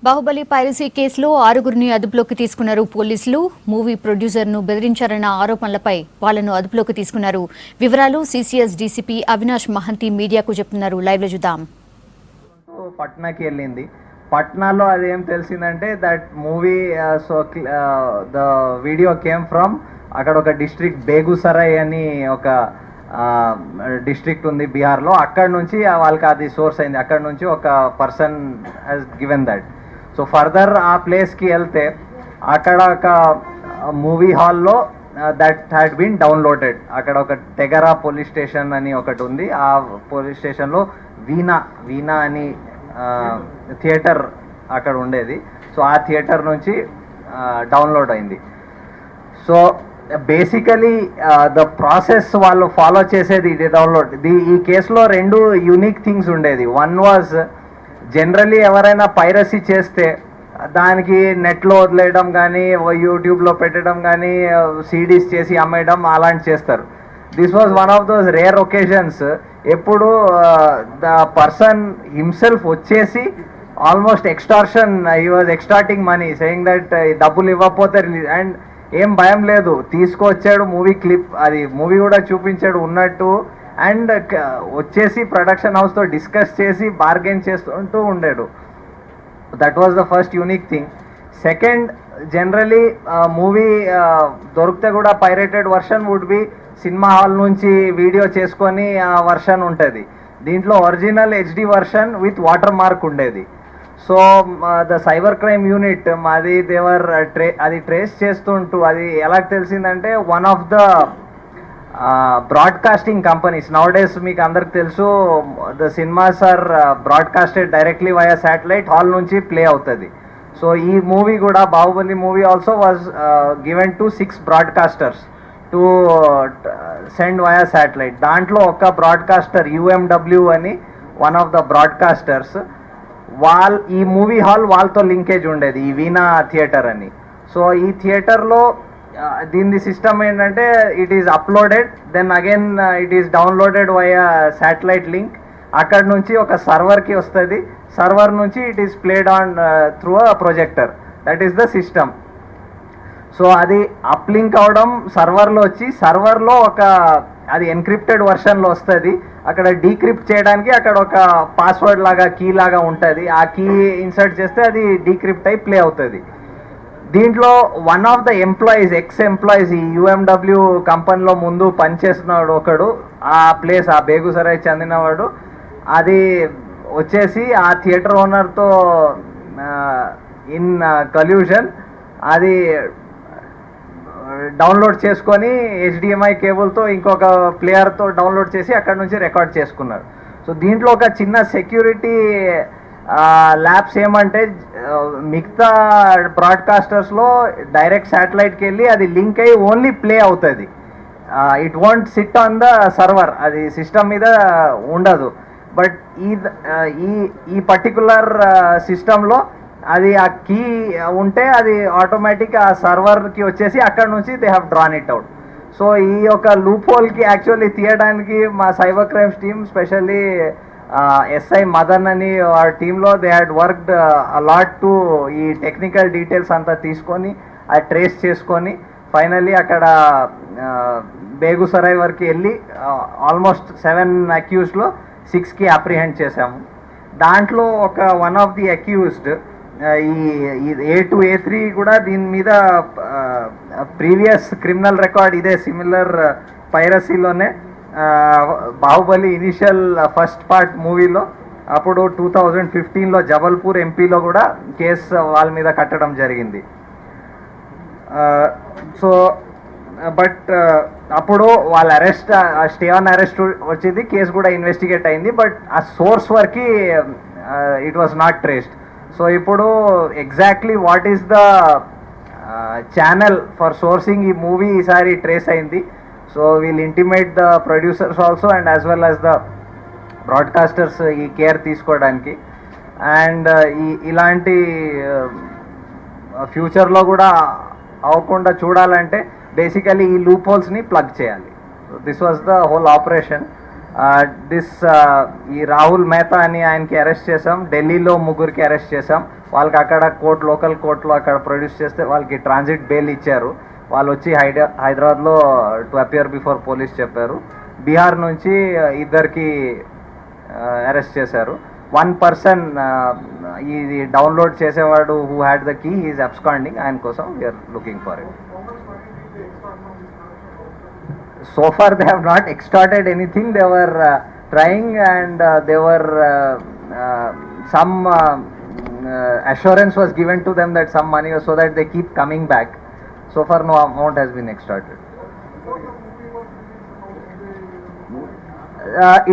Baahubali piracy కేసులో 6గురిని అదుపులోకి తీసుకున్నారు పోలీసులు. మూవీ ప్రొడ్యూసర్ను బెదిరించారన్న ఆరోపణలపై వాళ్లను అదుపులోకి తీసుకున్నారు. వివరాలు సిసిఎస్ డీసీపీ అవినాష్ మహంతి మీడియాకు చెప్తున్నారు. లైవ్ లో చూద్దాం. పట్నాకి వెళ్ళింది. పట్నాలో అదేం తెలిసిందంటే that movie the video came from అక్కడ ఒక డిస్ట్రిక్ట్ బేగుసరాయ్ అని ఒక డిస్ట్రిక్ట్ ఉంది బీహార్లో. అక్కడ నుంచి వాళ్ళకి అది సోర్స్ అయింది. అక్కడ నుంచి ఒక person he's given that. So further ఆ ప్లేస్కి వెళ్తే అక్కడ ఒక మూవీ హాల్లో దట్ హ్యాడ్ బీన్ డౌన్లోడెడ్. అక్కడ ఒక టెగరా పోలీస్ స్టేషన్ అని ఒకటి ఉంది. ఆ పోలీస్ స్టేషన్లో వీణా అని థియేటర్ అక్కడ ఉండేది. సో ఆ థియేటర్ నుంచి డౌన్లోడ్ అయింది. సో బేసికలీ ద ప్రాసెస్ వాళ్ళు ఫాలో చేసేది ఇది డౌన్లోడ్. ఈ కేసులో రెండు యూనిక్ థింగ్స్ ఉండేది. వన్ వాజ్ జనరలీ ఎవరైనా పైరసీ చేస్తే దానికి నెట్లో వదిలేయడం కానీ యూట్యూబ్లో పెట్టడం కానీ సీడీస్ చేసి అమ్మేయడం అలాంటి చేస్తారు. This was one of those rare occasions. ఎప్పుడు ద పర్సన్ హిమ్సెల్ఫ్ వచ్చేసి almost extortion, he was extorting money saying that డబ్బులు ఇవ్వకపోతే రిలీజ్. అండ్ ఏం భయం లేదు, తీసుకొచ్చాడు మూవీ క్లిప్, అది మూవీ కూడా చూపించాడు ఉన్నట్టు. అండ్ వచ్చేసి ప్రొడక్షన్ హౌస్తో డిస్కస్ చేసి బార్గెన్ చేస్తుంటూ ఉండాడు. That was the first unique thing. Second, generally movie దొరికితే కూడా pirated version would be cinema hall నుంచి వీడియో చేసుకొని ఆ వర్షన్ ఉంటుంది. దీంట్లో original HD version with watermark ఉండేది. So the cyber crime unit మాది దేవర్ అది ట్రేస్ చేస్తుంటూ అది ఎలా తెలిసిందంటే one of the broadcasting companies nowadays మీకు అందరికి తెలుసు the cinemas are broadcasted directly via satellite, hall నుంచి ప్లే అవుతుంది. సో ఈ మూవీ కూడా Baahubali movie also was given to 6 broadcasters to send via satellite. దాంట్లో ఒక బ్రాడ్కాస్టర్ UMW అని వన్ ఆఫ్ ద బ్రాడ్కాస్టర్స్ ఈ మూవీ హాల్ వాళ్ళతో లింకేజ్ ఉండేది, ఈ వీణా థియేటర్ అని. సో ఈ థియేటర్లో దీని సిస్టమ్ ఏంటంటే it is uploaded, then again it is downloaded via satellite link. అక్కడ నుంచి ఒక సర్వర్కి వస్తుంది, సర్వర్ నుంచి it is played on through a projector. That is the system. So అది అప్లింక్ అవడం సర్వర్లో వచ్చి సర్వర్లో అది ఎన్క్రిప్టెడ్ వర్షన్లో వస్తుంది. అక్కడ డీక్రిప్ట్ చేయడానికి అక్కడ ఒక పాస్వర్డ్ లాగా కీ లాగా ఉంటుంది. ఆ కీ ఇన్సర్ట్ చేస్తే అది డీక్రిప్ట్ అయి ప్లే అవుతుంది. దీంట్లో one of the employees, X-employees, ఈ UMW కంపెనీలో ముందు పనిచేస్తున్నాడు ఒకడు, ఆ ప్లేస్ ఆ బేగుసరాయ్ చెందినవాడు. అది వచ్చేసి ఆ థియేటర్ ఓనర్తో ఇన్ కల్యూషన్ అది డౌన్లోడ్ చేసుకొని HDMI కేబుల్తో ఇంకొక ప్లేయర్తో డౌన్లోడ్ చేసి అక్కడ నుంచి రికార్డ్ చేసుకున్నారు. సో దీంట్లో ఒక చిన్న సెక్యూరిటీ ల్యాబ్స్ ఏమంటే మిగతా బ్రాడ్కాస్టర్స్లో డైరెక్ట్ శాటిలైట్కి వెళ్ళి అది లింక్ అయ్యి ఓన్లీ ప్లే అవుతుంది. It want SIT on the server, అది సిస్టమ్ మీద ఉండదు. బట్ ఈ పర్టికులర్ సిస్టంలో అది ఆ కీ ఉంటే అది ఆటోమేటిక్ ఆ సర్వర్కి వచ్చేసి అక్కడ నుంచి they have drawn it out. So ఈ యొక్క లూప్ హోల్కి యాక్చువల్లీ తీయడానికి మా cyber crimes team, specially SI Madan అని ఆ టీంలో they had worked a lot to ఈ టెక్నికల్ డీటెయిల్స్ అంతా తీసుకొని అది ట్రేస్ చేసుకొని ఫైనల్లీ అక్కడ బేగుసరాయ్ వరకు వెళ్ళి ఆల్మోస్ట్ 7 అక్యూజ్లో 6కి అప్రిహెండ్ చేశాము. దాంట్లో వన్ ఆఫ్ ది అక్యూజ్డ్ ఈ A2 A3 కూడా దీని మీద ప్రీవియస్ క్రిమినల్ రికార్డ్ ఇదే సిమిలర్ పైరసీలోనే. బాహుబలి ఇనిషియల్ ఫస్ట్ పార్ట్ మూవీలో అప్పుడు 2015లో జబల్పూర్ ఎంపీలో కూడా కేసు వాళ్ళ మీద కట్టడం జరిగింది. సో బట్ అప్పుడు వాళ్ళ అరెస్ట్, స్టే ఆన్ అరెస్ట్ వచ్చింది, కేసు కూడా ఇన్వెస్టిగేట్ అయింది. బట్ ఆ సోర్స్ వరకు it was not traced. So ఇప్పుడు exactly what is the channel for sourcing ఈ మూవీ ఈసారి ట్రేస్ అయింది. So we'll intimate the producers also and as well as the broadcasters ఈ కేర్ తీసుకోవడానికి. అండ్ ఇలాంటి ఫ్యూచర్లో కూడా అవ్వకుండా చూడాలంటే బేసికలీ ఈ లూప్ హోల్స్ని ప్లగ్ చేయాలి. This was the whole operation. This ఈ రాహుల్ మెహతా అని ఆయనకి అరెస్ట్ చేసాం, ఢిల్లీలో ముగ్గురికి అరెస్ట్ చేసాం. వాళ్ళకి అక్కడ లోకల్ కోర్టులో అక్కడ ప్రొడ్యూస్ చేస్తే వాళ్ళకి ట్రాన్సిట్ బెయిల్ ఇచ్చారు. వాళ్ళు వచ్చి హైదరాబాద్లో టు అపియర్ బిఫోర్ పోలీస్ చెప్పారు. బీహార్ నుంచి ఇద్దరికి అరెస్ట్ చేశారు. 1 పర్సన్ ఇది డౌన్లోడ్ చేసేవాడు who had the key is absconding, ఆయన కోసం we're looking for it. So far they have not extorted anything. They were trying and they were some assurance was given to them that some money was, so that they keep coming back. So far no amount has been extorted.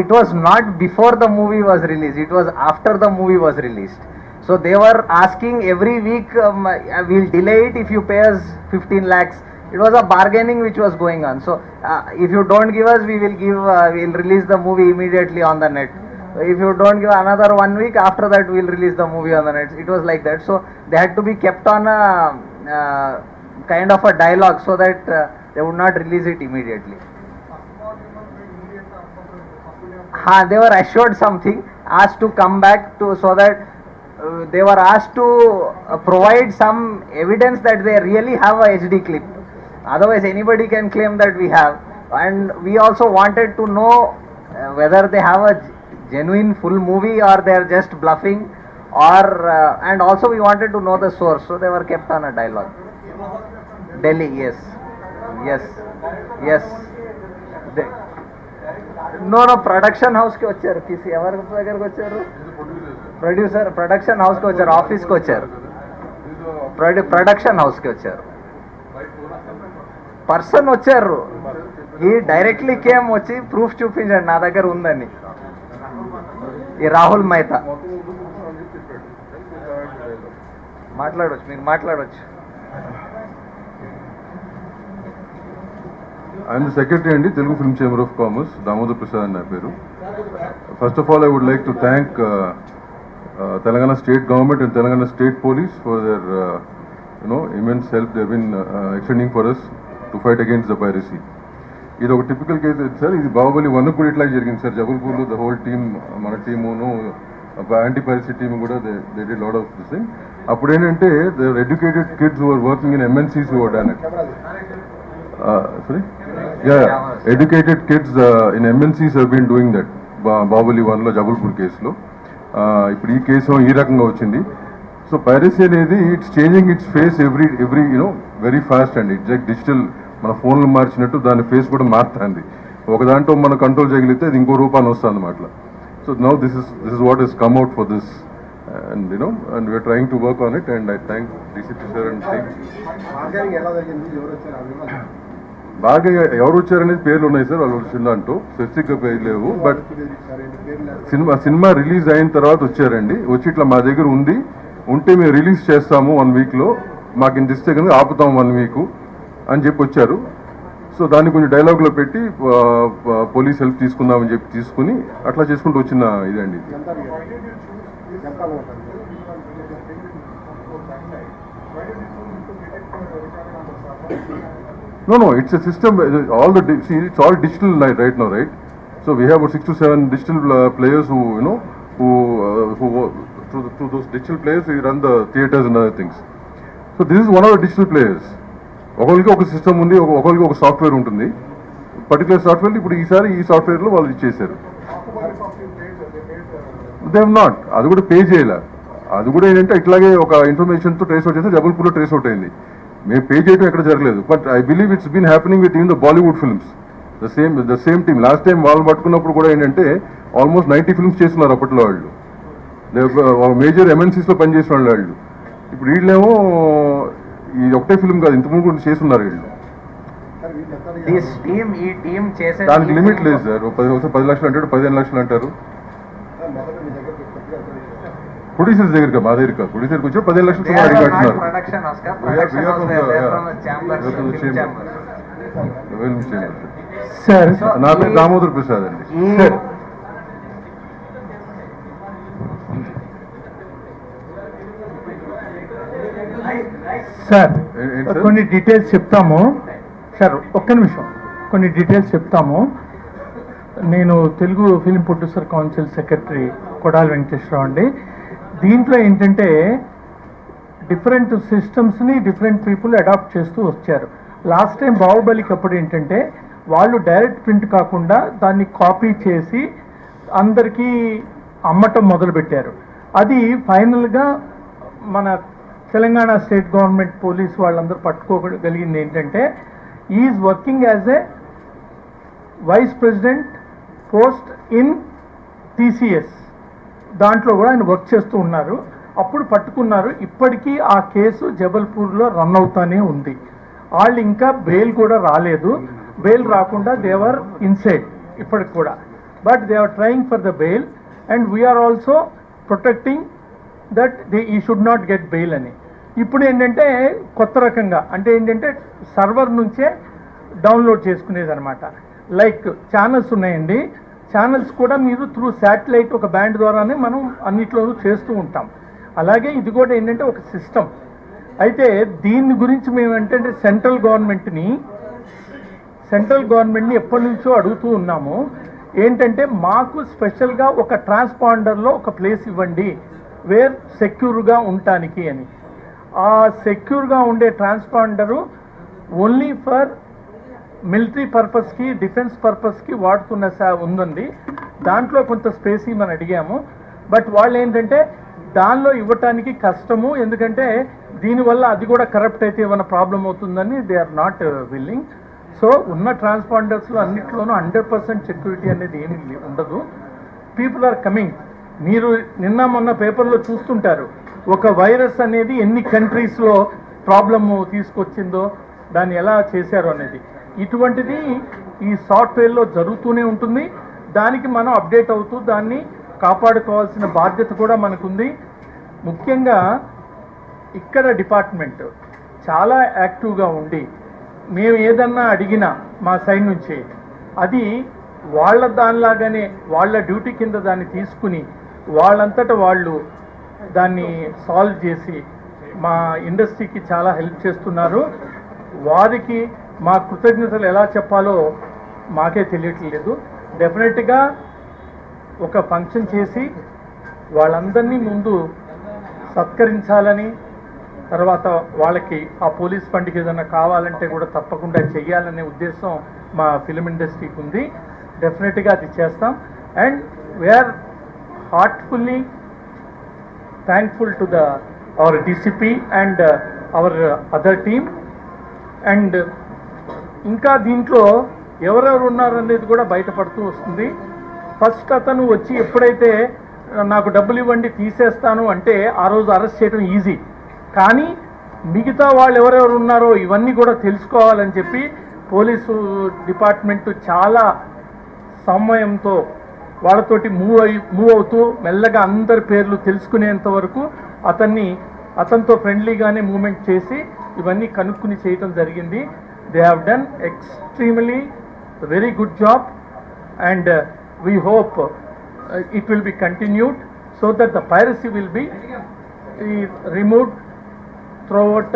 It was not before the movie was released, it was after the movie was released. So they were asking every week, we'll delay it if you pay us 15 lakhs. It was a bargaining which was going on. So if you don't give us, we will we'll release the movie immediately on the net. If you don't give another 1 week, after that we'll release the movie on the net. It was like that. So they had to be kept on a kind of a dialogue so that they would not release it immediately. They were assured something, asked to come back to, so that they were asked to provide some evidence that they really have a HD clip. Otherwise anybody can claim that we have. And we also wanted to know whether they have a genuine full movie or they are just bluffing, or and also we wanted to know the source. So they were kept on a dialogue. Delhi, yes, yes, yes. No, production హౌస్కి వచ్చారు. ఎవరి దగ్గరకు వచ్చారు? Producer production హౌస్కి వచ్చారు, ఆఫీస్కి వచ్చారు, production హౌస్కి వచ్చారు. పర్సన్ వచ్చారు, ఈ డైరెక్ట్లీ కేమ్ వచ్చి ప్రూఫ్ చూపించండి నా దగ్గర ఉందని. ఈ రాహుల్ మెహతా మాట్లాడవచ్చు, మీరు మాట్లాడవచ్చు. I'm the secretary and Telugu Film Chamber of Commerce, Damodar Prasad and Naperu. First of all, I would like to thank Telangana State Government and Telangana State Police for their immense help they have been extending for us to fight against the piracy. ఇది ఒక typical case sir. ఇది బాహుబలి 1 కూడా ఇట్లా జరిగింది sir. జబల్పూర్లో the whole team, మన టీమును anti piracy team కూడా they did lot of this thing. అప్పుడు ఏంటంటే they are educated kids who are working in MNCs who have done it. Sorry? Yeah, educated kids in MNCs have been doing that. Baahubali 1లో జబల్పూర్ కేసులో ఇప్పుడు ఈ కేసు ఈ రకంగా వచ్చింది. సో పైరసీ అనేది it's changing its face every very fast అండి. ఇట్స్ లైక్ డిజిటల్, మన ఫోన్లు మార్చినట్టు దాని ఫేస్ కూడా మారుతుంది. ఒక దాంట్లో మనం కంట్రోల్ చేయగలిగితే అది ఇంకో రూపాన్ని వస్తుంది అన్నమాట. So now this is what is come out for this and and we are trying to work on it, and I thank DCP sir and team. బాగా ఎవరు వచ్చారనేది పేర్లు ఉన్నాయి సార్, వాళ్ళు వచ్చింది అంటూ స్పెసిఫిక్గా పేరు లేవు. బట్ సినిమా రిలీజ్ అయిన తర్వాత వచ్చారండి. వచ్చి ఇట్లా మా దగ్గర ఉంటే మేము రిలీజ్ చేస్తాము 1 వీక్లో, మాకు ఇంత ఇస్తే కనుక ఆపుతాం 1 వీక్ అని చెప్పి వచ్చారు. సో దాన్ని కొంచెం డైలాగ్లో పెట్టి పోలీస్ హెల్ప్ తీసుకుందామని చెప్పి తీసుకుని అట్లా చేసుకుంటూ వచ్చిన ఇదండి. No, it's a system. It's all digital right now, right? So we have about 6 to 7 digital players who through those digital players we run the theaters and other things. So this is one of the digital players. ఒకరికి ఒక system ఉంది, ఒకరికి ఒక software ఉంటుంది. Particular software ఇప్పుడు ఈసారి ఈ సాఫ్ట్వేర్లో వాళ్ళు ఇచ్చేసారు. దే హావ్ నాట్, అది కూడా పే చేయాల. అది కూడా ఏంటంటే ఇట్లాగే ఒక ఇన్ఫర్మేషన్తో ట్రేస్ అవుట్ చేస్తే జబల్పూర్లో ట్రేస్ అవుట్ అయింది. మేము పే చేయడం ఎక్కడ జరగలేదు. But I believe it's been happening with even the Bollywood films. The same team last time వాళ్ళు పట్టుకున్నప్పుడు కూడా ఏంటంటే ఆల్మోస్ట్ 90 ఫిల్మ్స్ చేస్తున్నారు అప్పట్లో వాళ్ళు. మేజర్ MNCsలో పనిచేసిన వాళ్ళు. ఇప్పుడు వీళ్ళేమో ఇది ఒకటే ఫిల్మ్ కాదు, ఇంతకుముందు కూడా చేస్తున్నారు వీళ్ళు. దానికి లిమిట్ లేదు సార్. 10 లక్షలు అంటాడు, 15 లక్షలు అంటారు. ప్రొడ్యూసర్స్ దగ్గర మా దగ్గర కాదు, ప్రొడ్యూసర్కి వచ్చి 15 లక్షలు అడిగినట్టున్నారు. సార్ నా పేరు దామోదర్ ప్రసాద్ అండి. సార్ కొన్ని డీటెయిల్స్ చెప్తాము సార్, ఒక్క నిమిషం, కొన్ని డీటెయిల్స్ చెప్తాము. నేను Telugu film producer council secretary Kodali Venkateswararao అండి. దీంట్లో ఏంటంటే డిఫరెంట్ సిస్టమ్స్ని డిఫరెంట్ పీపుల్ అడాప్ట్ చేస్తూ వచ్చారు. లాస్ట్ టైం బాహుబలికి అప్పుడు ఏంటంటే వాళ్ళు డైరెక్ట్ ప్రింట్ కాకుండా దాన్ని కాపీ చేసి అందరికీ అమ్మటం మొదలుపెట్టారు. అది ఫైనల్గా మన తెలంగాణ స్టేట్ గవర్నమెంట్ పోలీస్ వాళ్ళందరూ పట్టుకోగలిగింది ఏంటంటే is working as a vice president post in TCS, దాంట్లో కూడా ఆయన వర్క్ చేస్తూ ఉన్నారు. అప్పుడు పట్టుకున్నారు. ఇప్పటికీ ఆ కేసు జబల్పూర్లో రన్ అవుతానే ఉంది. వాళ్ళు ఇంకా బెయిల్ కూడా రాలేదు. బెయిల్ రాకుండా దేవర్ ఇన్సైడ్ ఇప్పటికి కూడా, but they are trying for the bail and we're also protecting that he should not get bail అని. ఇప్పుడు ఏంటంటే కొత్త రకంగా అంటే ఏంటంటే సర్వర్ నుంచే డౌన్లోడ్ చేసుకునేది అనమాట. లైక్ ఛానల్స్ ఉన్నాయండి, ఛానల్స్ కూడా మీరు త్రూ శాటిలైట్ ఒక బ్యాండ్ ద్వారానే మనం అన్నిట్లోనూ చేస్తూ ఉంటాం. అలాగే ఇది కూడా ఏంటంటే ఒక సిస్టమ్. అయితే దీని గురించి మేము ఏంటంటే సెంట్రల్ గవర్నమెంట్ని ఎప్పటి నుంచో అడుగుతూ ఉన్నాము. ఏంటంటే మాకు స్పెషల్గా ఒక ట్రాన్స్పాండర్లో ఒక ప్లేస్ ఇవ్వండి వేర్ సెక్యూర్గా ఉండటానికి అని. ఆ సెక్యూర్గా ఉండే ట్రాన్స్పాండరు ఓన్లీ ఫర్ మిలిటరీ పర్పస్కి డిఫెన్స్ పర్పస్కి వాడుతున్న ఉందండి. దాంట్లో కొంత స్పేస్ మనం అడిగాము, బట్ వాళ్ళు ఏంటంటే దానిలో ఇవ్వటానికి కష్టము, ఎందుకంటే దీనివల్ల అది కూడా కరప్ట్ అయితే ఏమైనా ప్రాబ్లం అవుతుందని they are not willing. So ఉన్న ట్రాన్స్పాండర్స్లో అన్నిట్లోనూ 100% సెక్యూరిటీ అనేది ఏమీ ఉండదు. People are coming. మీరు నిన్న మొన్న పేపర్లో చూస్తుంటారు ఒక వైరస్ అనేది ఎన్ని కంట్రీస్లో ప్రాబ్లము తీసుకొచ్చిందో, దాన్ని ఎలా చేశారో అనేది. ఇటువంటిది ఈ సాఫ్ట్వేర్లో జరుగుతూనే ఉంటుంది. దానికి మనం అప్డేట్ అవుతూ దాన్ని కాపాడుకోవాల్సిన బాధ్యత కూడా మనకుంది. ముఖ్యంగా ఇక్కడ డిపార్ట్మెంట్ చాలా యాక్టివ్గా ఉండి మేము ఏదన్నా అడిగినా మా సైడ్ నుంచి అది వాళ్ళ దానిలాగానే వాళ్ళ డ్యూటీ కింద దాన్ని తీసుకుని వాళ్ళంతటా వాళ్ళు దాన్ని సాల్వ్ చేసి మా ఇండస్ట్రీకి చాలా హెల్ప్ చేస్తున్నారు. వారికి మా కృతజ్ఞతలు ఎలా చెప్పాలో మాకే తెలియట్లేదు. డెఫినెట్గా ఒక ఫంక్షన్ చేసి వాళ్ళందరినీ ముందు సత్కరించాలని, తర్వాత వాళ్ళకి ఆ పోలీస్ ఫండ్కి ఏదైనా కావాలంటే కూడా తప్పకుండా చెయ్యాలనే ఉద్దేశం మా ఫిలిం ఇండస్ట్రీకి ఉంది. డెఫినెట్గా అది చేస్తాం. And we're heartfully thankful to our DCP and our other team. అండ్ ఇంకా దీంట్లో ఎవరెవరు ఉన్నారనేది కూడా బయటపడుతూ వస్తుంది. ఫస్ట్ అతను వచ్చి ఎప్పుడైతే నాకు డబ్బులు ఇవ్వండి తీసేస్తాను అంటే ఆ రోజు అరెస్ట్ చేయడం ఈజీ, కానీ మిగతా వాళ్ళు ఎవరెవరు ఉన్నారో ఇవన్నీ కూడా తెలుసుకోవాలని చెప్పి పోలీసు డిపార్ట్మెంటు చాలా సమయంతో వాళ్ళతోటి మూవ్ అవుతూ మెల్లగా అందరి పేర్లు తెలుసుకునేంత వరకు అతనితో ఫ్రెండ్లీగానే మూమెంట్ చేసి ఇవన్నీ కనుక్కుని చేయటం జరిగింది. They have done extremely very good job and we hope it will be continued so that the piracy will be removed throughout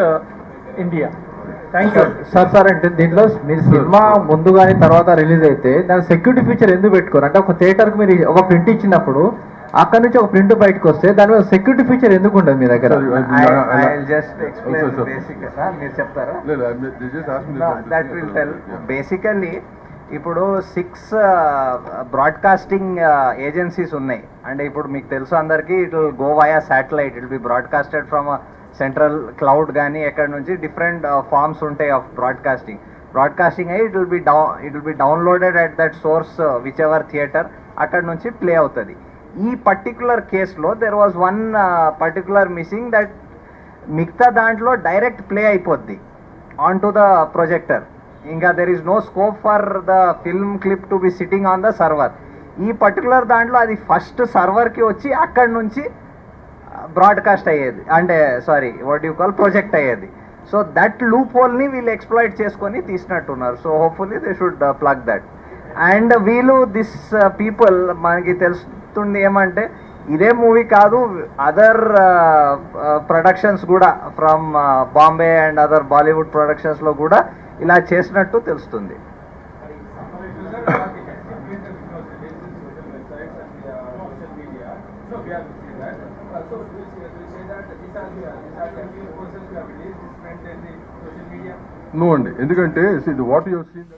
India. Thank you. Sir అంటే దీంట్లో మీరు సినిమా ముందు కానీ తర్వాత రిలీజ్ అయితే దాని సెక్యూరిటీ ఫీచర్ ఎందుకు పెట్టుకోరు? అంటే ఒక థియేటర్కి మీరు ఒక ప్రింట్ ఇచ్చినప్పుడు అక్కడ నుంచి ఒక ప్రింట్ బయటకు వస్తే దాని మీద సెక్యూరిటీ ఫీచర్ ఎందుకు ఉంటుంది మీ దగ్గర? బేసికల్లీ ఇప్పుడు 6 బ్రాడ్కాస్టింగ్ ఏజెన్సీస్ ఉన్నాయి. అంటే ఇప్పుడు మీకు తెలుసు అందరికీ it will go via satellite, it will be broadcasted from central cloud కానీ ఎక్కడ నుంచి డిఫరెంట్ ఫార్మ్స్ ఉంటాయి ఆఫ్ బ్రాడ్కాస్టింగ్ అయ్యి it will be downloaded at that source whichever theatre, అక్కడ నుంచి ప్లే అవుతుంది. ఈ పర్టికులర్ కేసులో there was one particular missing that మిగతా దాంట్లో డైరెక్ట్ ప్లే అయిపోద్ది ఆన్ టు ద ప్రొజెక్టర్. ఇంకా there is no scope for the film clip to be sitting on the server. ఈ పర్టికులర్ దాంట్లో అది ఫస్ట్ సర్వర్కి వచ్చి అక్కడి నుంచి బ్రాడ్కాస్ట్ అయ్యేది, అంటే sorry what you call project అయ్యేది. సో దట్ లూప్ హోల్ని వీళ్ళు ఎక్స్ప్లాయిట్ చేసుకొని తీసినట్టున్నారు. So hopefully they should plug that. And వీళ్ళు దిస్ పీపుల్ మనకి తెలుస్తుంది ఏమంటే ఇదే మూవీ కాదు, అదర్ ప్రొడక్షన్స్ కూడా from Bombay and other Bollywood ప్రొడక్షన్స్లో కూడా ఇలా చేసినట్టు తెలుస్తుంది. No అండి, ఎందుకంటే వాట్ యు హావ్ సీన్